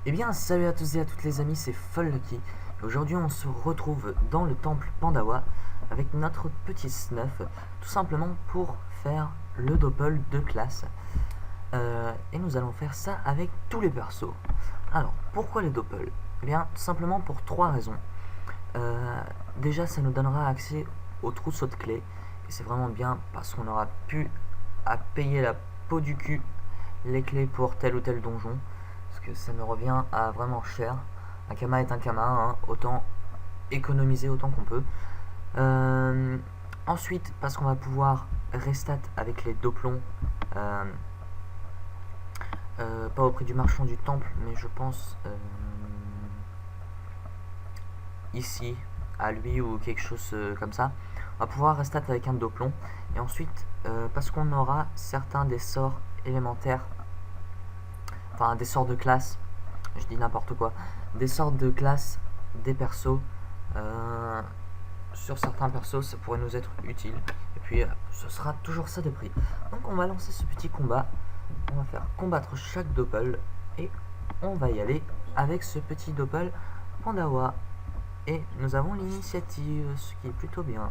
Eh bien, salut à tous et à toutes les amis, c'est Follucky. Aujourd'hui, on se retrouve dans le temple Pandawa avec notre petit Snuff, tout simplement pour faire le doppel de classe. Et nous allons faire ça avec tous les persos. Alors, pourquoi les doppels? Eh bien, tout simplement pour trois raisons. Déjà, ça nous donnera accès au trousseau de clés. Et c'est vraiment bien parce qu'on aura pu à payer la peau du cul les clés pour tel ou tel donjon. Parce que ça me revient à vraiment cher. Un Kama est un Kama, hein, autant économiser autant qu'on peut. Ensuite, parce qu'on va pouvoir restat avec les doplons. Pas au prix du marchand du temple, mais je pense ici, à lui ou quelque chose comme ça. On va pouvoir restat avec un doplon. Et ensuite, parce qu'on aura certains des sorts élémentaires, enfin des sorts de classe, je dis n'importe quoi, des sorts de classe des persos. Sur certains persos, ça pourrait nous être utile. Et puis, ce sera toujours ça de prix. Donc, on va lancer ce petit combat. On va faire combattre chaque doppel. Et on va y aller avec ce petit doppel Pandawa. Et nous avons l'initiative, ce qui est plutôt bien.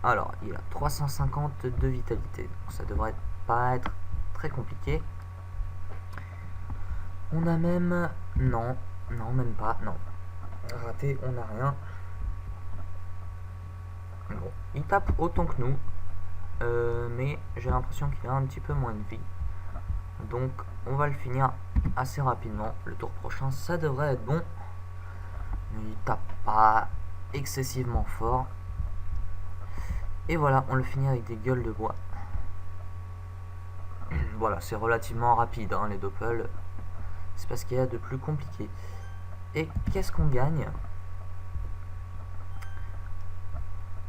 Alors, il a 350 de vitalité. Donc, ça devrait pas être très compliqué. On a même... Non, même pas, non. Raté, on n'a rien. Bon, il tape autant que nous, mais j'ai l'impression qu'il a un petit peu moins de vie. Donc, on va le finir assez rapidement. Le tour prochain, ça devrait être bon. Il tape pas excessivement fort. Et voilà, on le finit avec des gueules de bois. Voilà, c'est relativement rapide, hein, les doppels. C'est pas ce qu'il y a de plus compliqué. Et qu'est-ce qu'on gagne?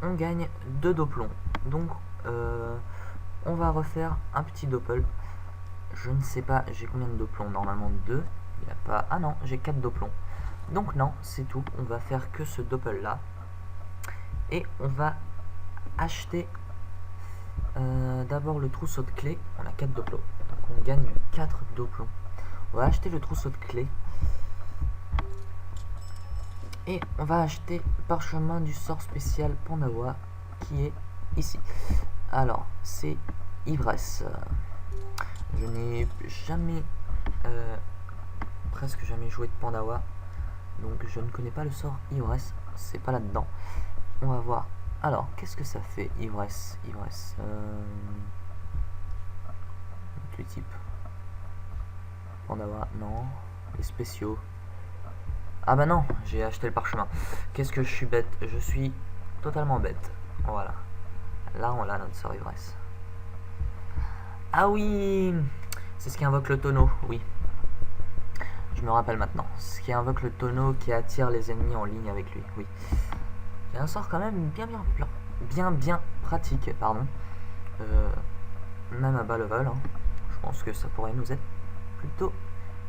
On gagne 2 doplons. Donc, on va refaire un petit doppel. Je ne sais pas, j'ai combien de doplons? Normalement 2. Il n'y a pas... Ah non, j'ai 4 doplons. Donc non, c'est tout. On va faire que ce doppel là. Et on va acheter d'abord le trousseau de clés. On a 4 doplons. Donc on gagne 4 doplons. On va acheter le trousseau de clés. Et on va acheter parchemin du sort spécial Pandawa qui est ici. Alors, c'est ivresse. Je n'ai jamais, presque jamais joué de Pandawa. Donc je ne connais pas le sort ivresse. C'est pas là-dedans. On va voir. Alors, qu'est-ce que ça fait ivresse? Ivresse. Les types. Pandawa, non. Les spéciaux. Ah bah non, j'ai acheté le parchemin. Qu'est-ce que je suis bête? Je suis totalement bête. Voilà. Là, on a notre sort ivresse. Ah oui, c'est ce qui invoque le tonneau, oui. Je me rappelle maintenant. Ce qui invoque le tonneau qui attire les ennemis en ligne avec lui, oui. C'est un sort quand même bien pratique, pardon. Même à bas level, hein. Je pense que ça pourrait nous être plutôt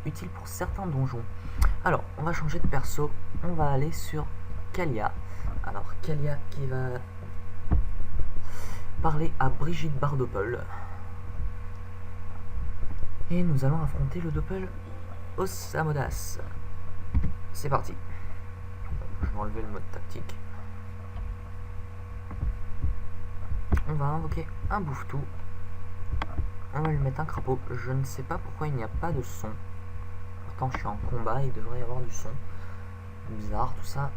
utile pour certains donjons. Alors, on va changer de perso. On va aller sur Kalia. Alors, Kalia qui va parler à Brigitte Bardopol. Et nous allons affronter le doppel Osamodas. C'est parti. Je vais enlever le mode tactique. On va invoquer un bouffetou. On va lui mettre un crapaud. Je ne sais pas pourquoi il n'y a pas de son. Pourtant, je suis en combat, il devrait y avoir du son. Bizarre tout ça.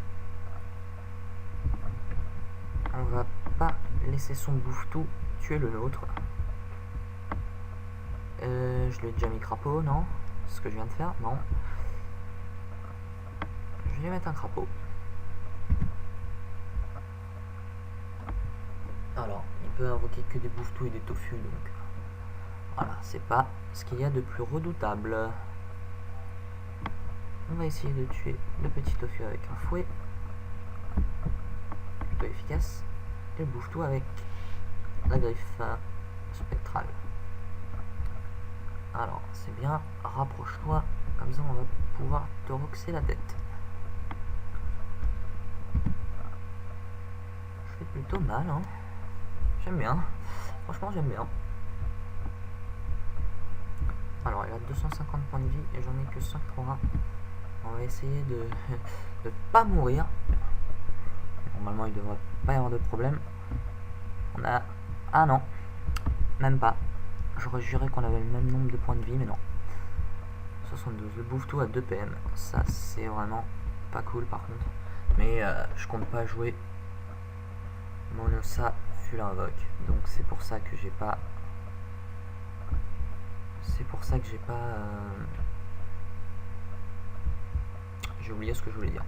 On va pas laisser son bouffetou tuer le nôtre. Je lui ai déjà mis crapaud, non? C'est ce que je viens de faire, non. Je vais lui mettre un crapaud. Alors, il peut invoquer que des bouffetous et des tofu, donc voilà, c'est pas ce qu'il y a de plus redoutable. On va essayer de tuer le petit tofu avec un fouet. Plutôt efficace. Et le bouffetou avec la griffe spectrale. Alors, c'est bien. Rapproche-toi. Comme ça, on va pouvoir te roxer la tête. Je fais plutôt mal, hein. J'aime bien. Franchement, j'aime bien. Alors, il a 250 points de vie et j'en ai que 180. On va essayer de ne pas mourir. Normalement, il devrait pas y avoir de problème. On a... Ah non, même pas. J'aurais juré qu'on avait le même nombre de points de vie, mais non. 72, le bouffe-tout à 2 PM. Ça, c'est vraiment pas cool par contre. Mais je compte pas jouer Monosa fut l'invoque. Donc c'est pour ça que j'ai pas... C'est pour ça que j'ai pas... J'ai oublié ce que je voulais dire.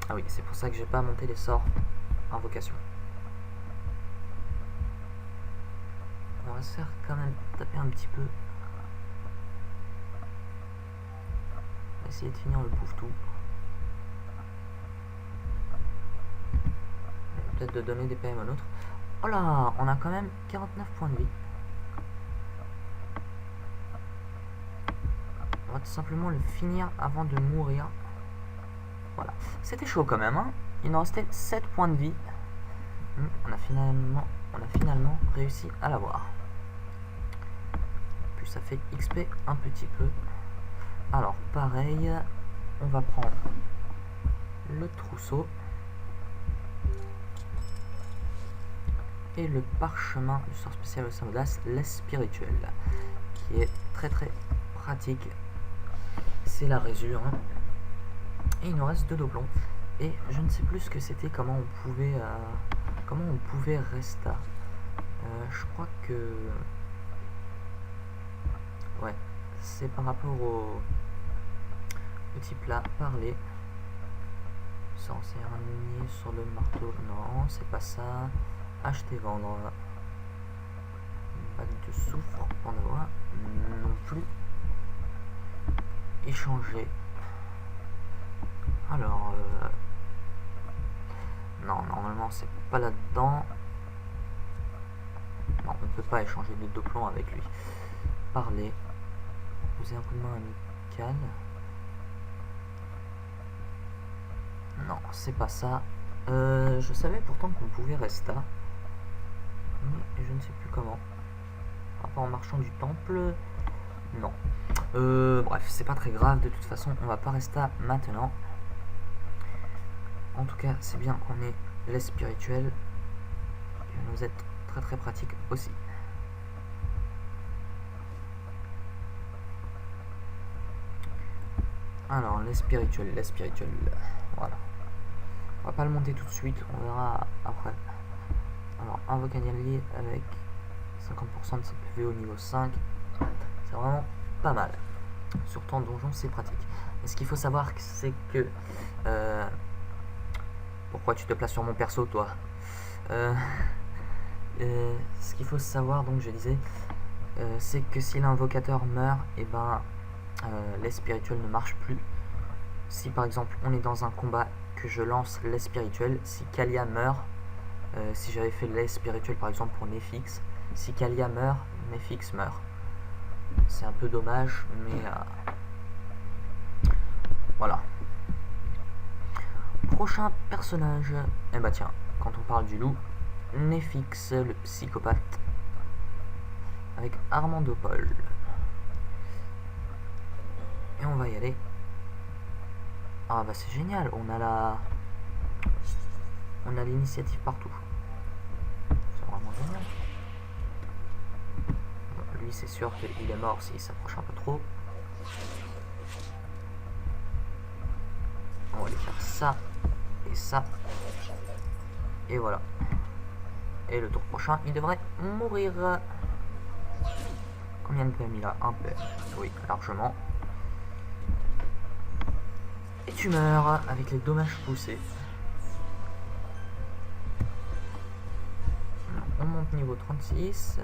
Ah oui, c'est pour ça que j'ai pas monté les sorts invocation. On va se faire quand même taper un petit peu. On va essayer de finir le bouffe-tout. Peut-être de donner des PM à l'autre. Oh là, on a quand même 49 points de vie. On va tout simplement le finir avant de mourir. Voilà. C'était chaud quand même, hein. Il nous restait 7 points de vie. On a finalement réussi à l'avoir. Puis ça fait XP un petit peu. Alors, pareil, on va prendre le trousseau. Et le parchemin du sort spécial au sein de glace, l'Est spirituel, qui est très pratique. C'est la résure. Hein. Et il nous reste 2 doblons. Et je ne sais plus ce que c'était, comment on pouvait resta. Je crois que... Ouais, c'est par rapport au type là, parler. Sorcier sur le marteau, non, c'est pas ça. Acheter, vendre. Bague de soufre, on voit non plus. Échanger. Alors, non, normalement c'est pas là-dedans. Non, on peut pas échanger de 2 plombs avec lui. Parler. Poser un coup de main amical. Non, c'est pas ça. Je savais pourtant qu'on pouvait rester. Mais je ne sais plus comment. Par rapport au marchand du temple. Non. Bref, c'est pas très grave. De toute façon, on va pas rester maintenant. En tout cas, c'est bien qu'on ait les spirituels. Qui va nous être très pratique aussi. Alors, les spirituels. Voilà. On va pas le monter tout de suite, on verra après. Alors, invoque un allié avec 50% de ses PV au niveau 5. C'est vraiment pas mal. Surtout en donjon, c'est pratique. Et ce qu'il faut savoir, c'est que... pourquoi tu te places sur mon perso, toi? Ce qu'il faut savoir, donc je disais, c'est que si l'invocateur meurt, et ben les spirituels ne marchent plus. Si par exemple on est dans un combat que je lance les spirituels, si Kalia meurt, si j'avais fait les spirituels par exemple pour Nefix, si Kalia meurt, Nefix meurt. C'est un peu dommage, mais voilà. Prochain personnage, eh bah tiens, quand on parle du loup, Nefix, le psychopathe, avec Armandopol. Et on va y aller. Ah bah c'est génial, on a l'initiative partout. C'est vraiment génial. Bon, lui c'est sûr qu'il est mort s'il s'approche un peu trop. On va aller faire ça et ça. Et voilà. Et le tour prochain, il devrait mourir. Combien de PM il a? 1 PM. Oui, largement. Et tu meurs avec les dommages poussés. On monte niveau 36.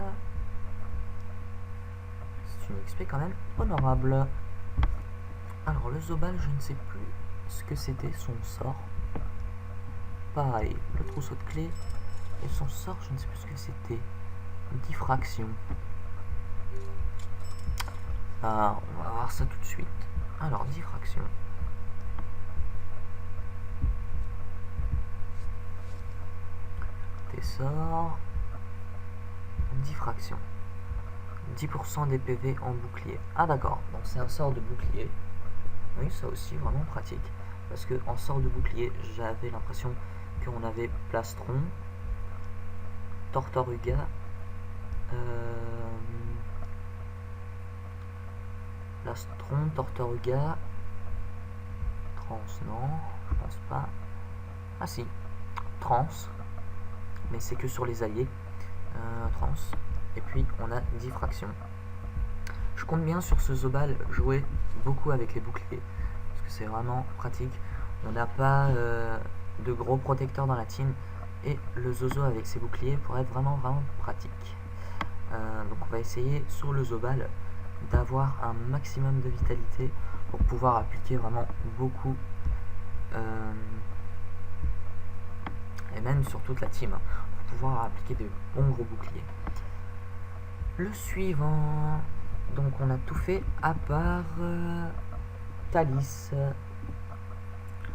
C'est une XP quand même honorable. Alors le Zobal, je ne sais plus ce que c'était son sort. Pareil, le trousseau de clés. Et son sort, je ne sais plus ce que c'était. Diffraction. Ah, on va voir ça tout de suite. Alors, diffraction. Tes sorts. Diffraction. 10% des PV en bouclier. Ah d'accord, donc c'est un sort de bouclier. Oui, ça aussi, vraiment pratique. Parce que en sort de bouclier, j'avais l'impression qu'on avait Plastron, Tortoruga, Plastron, Tortoruga, Trans, non, je pense pas. Ah si, Trans, mais c'est que sur les alliés. Trans, et puis on a diffraction. Je compte bien sur ce Zobal jouer beaucoup avec les boucliers, parce que c'est vraiment pratique. On n'a pas de gros protecteurs dans la team, et le Zozo avec ses boucliers pourrait être vraiment pratique. Donc on va essayer sur le Zobal d'avoir un maximum de vitalité pour pouvoir appliquer vraiment beaucoup, et même sur toute la team, pour pouvoir appliquer de bons gros boucliers. Le suivant, donc on a tout fait à part Thalys.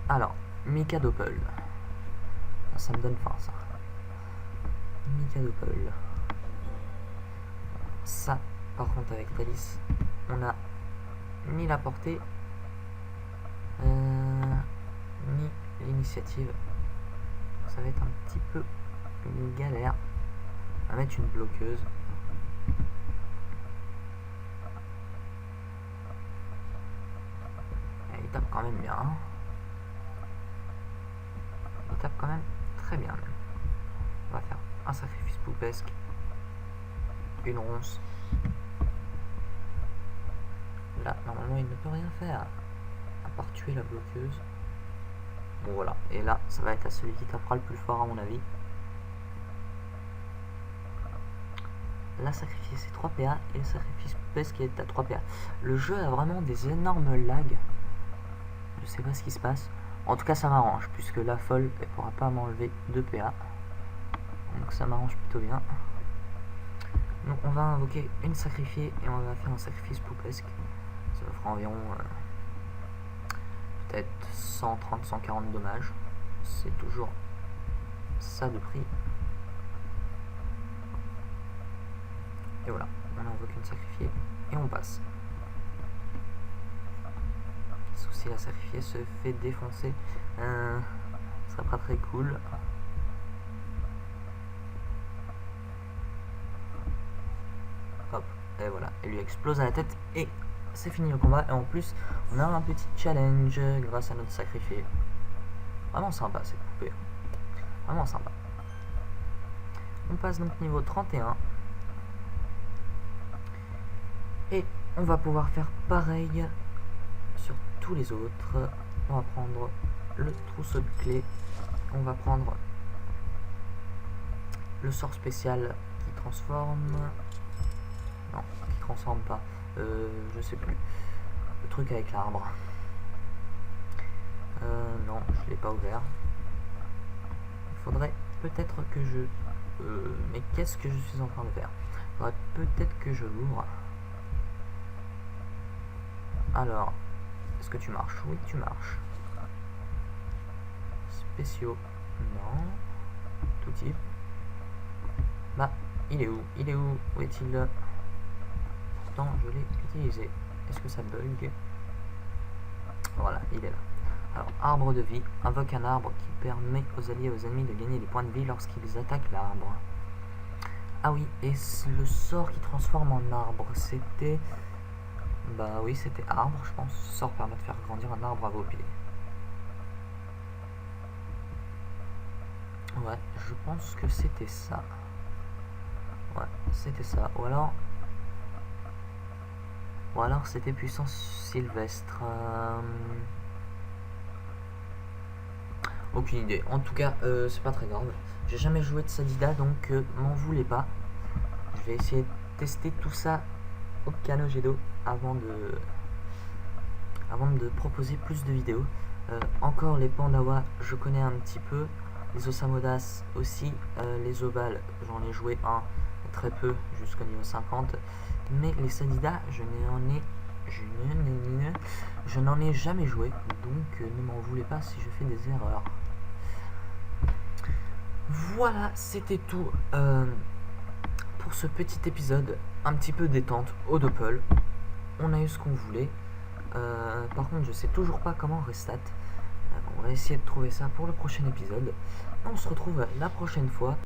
Alors, Mika Doppel. Ça me donne faim ça. Mika Doppel. Ça, par contre avec Thalys, on a ni la portée, ni l'initiative. Ça va être un petit peu une galère. On va mettre une bloqueuse. Il tape quand même bien. Il tape quand même très bien. On va faire un sacrifice poupesque. Une ronce. Là, normalement, il ne peut rien faire. À part tuer la bloqueuse. Bon, voilà. Et là, ça va être à celui qui tapera le plus fort, à mon avis. Là, sacrifier c'est 3 PA. Et le sacrifice poupesque est à 3 PA. Le jeu a vraiment des énormes lags. Je sais pas ce qui se passe. En tout cas, ça m'arrange, puisque la folle, elle pourra pas m'enlever 2 PA. Donc ça m'arrange plutôt bien. Donc on va invoquer une sacrifiée et on va faire un sacrifice poupesque. Ça fera environ peut-être 130-140 dommages. C'est toujours ça de prix. Et voilà, on invoque une sacrifiée et on passe. Sauf si la sacrifiée se fait défoncer, ce serait pas très cool. Hop, et voilà, elle lui explose à la tête et c'est fini le combat. Et en plus, on a un petit challenge grâce à notre sacrifié. Vraiment sympa cette poupée. Vraiment sympa. On passe donc niveau 31. Et on va pouvoir faire pareil sur tous les autres. On va prendre le trousseau de clés. On va prendre le sort spécial qui transforme. Non, qui transforme pas. Je sais plus. Le truc avec l'arbre. Non, je l'ai pas ouvert. Il faudrait peut-être que je... mais qu'est-ce que je suis en train de faire? Il faudrait peut-être que je l'ouvre. Alors, est-ce que tu marches? Oui, tu marches. Spéciaux, non. Tout type. Bah, il est où? Il est où? Où est-il? Pourtant, je l'ai utilisé. Est-ce que ça bug? Voilà, il est là. Alors, arbre de vie. Invoque un arbre qui permet aux alliés et aux ennemis de gagner des points de vie lorsqu'ils attaquent l'arbre. Ah oui, et le sort qui transforme en arbre, c'était... Bah oui, c'était arbre, je pense. Ce sort permet de faire grandir un arbre à vos pieds. Ouais, je pense que c'était ça. Ouais, c'était ça. Ou alors c'était puissance sylvestre. Aucune idée. En tout cas, c'est pas très grave. J'ai jamais joué de Sadida, donc m'en voulez pas. Je vais essayer de tester tout ça au Kanogedo avant de proposer plus de vidéos. Encore les Pandawa, je connais un petit peu. Les Osamodas aussi. Les Zobal, j'en ai joué un très peu jusqu'au niveau 50. Mais les Sadida, je n'en ai jamais joué. Donc ne m'en voulez pas si je fais des erreurs. Voilà, c'était tout pour ce petit épisode un petit peu détente au Doppel. On a eu ce qu'on voulait. Par contre, je sais toujours pas comment restat. On va essayer de trouver ça pour le prochain épisode. On se retrouve la prochaine fois.